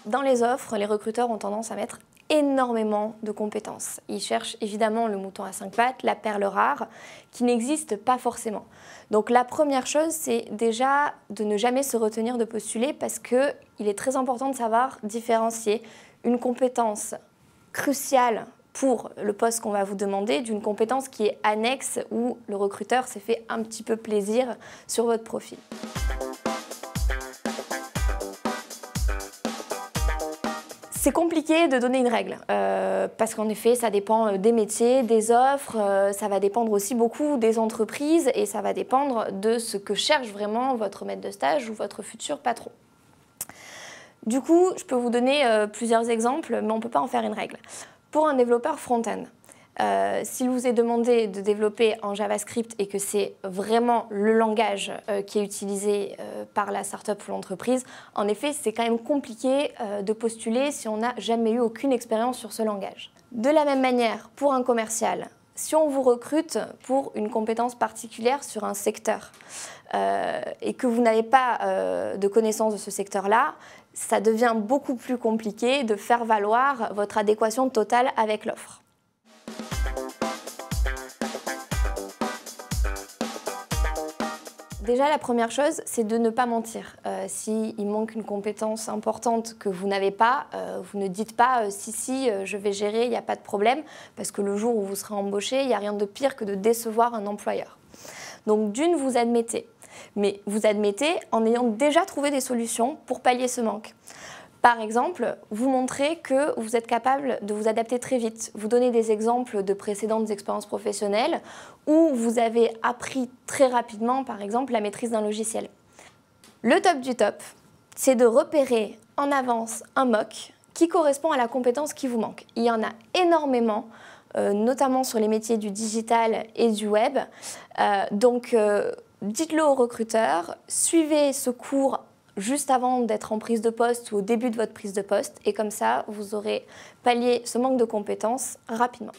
Dans les offres, les recruteurs ont tendance à mettre énormément de compétences. Ils cherchent évidemment le mouton à 5 pattes, la perle rare, qui n'existe pas forcément. Donc la première chose, c'est déjà de ne jamais se retenir de postuler parce qu'il est très important de savoir différencier une compétence cruciale pour le poste qu'on va vous demander d'une compétence qui est annexe où le recruteur s'est fait un petit peu plaisir sur votre profil. C'est compliqué de donner une règle, parce qu'en effet, ça dépend des métiers, des offres, ça va dépendre aussi beaucoup des entreprises et ça va dépendre de ce que cherche vraiment votre maître de stage ou votre futur patron. Du coup, je peux vous donner plusieurs exemples, mais on ne peut pas en faire une règle. Pour un développeur front-end, s'il vous est demandé de développer en JavaScript et que c'est vraiment le langage qui est utilisé par la startup ou l'entreprise, en effet, c'est quand même compliqué de postuler si on n'a jamais eu aucune expérience sur ce langage. De la même manière, pour un commercial, si on vous recrute pour une compétence particulière sur un secteur et que vous n'avez pas de connaissance de ce secteur-là, ça devient beaucoup plus compliqué de faire valoir votre adéquation totale avec l'offre. Déjà, la première chose, c'est de ne pas mentir. S'il manque une compétence importante que vous n'avez pas, vous ne dites pas si, je vais gérer, il n'y a pas de problème, parce que le jour où vous serez embauché, il n'y a rien de pire que de décevoir un employeur. Donc d'une, vous admettez. Mais vous admettez en ayant déjà trouvé des solutions pour pallier ce manque. Par exemple, vous montrez que vous êtes capable de vous adapter très vite. Vous donnez des exemples de précédentes expériences professionnelles où vous avez appris très rapidement, par exemple, la maîtrise d'un logiciel. Le top du top, c'est de repérer en avance un MOOC qui correspond à la compétence qui vous manque. Il y en a énormément, notamment sur les métiers du digital et du web. Dites-le aux recruteurs, suivez ce cours juste avant d'être en prise de poste ou au début de votre prise de poste et comme ça, vous aurez pallié ce manque de compétences rapidement.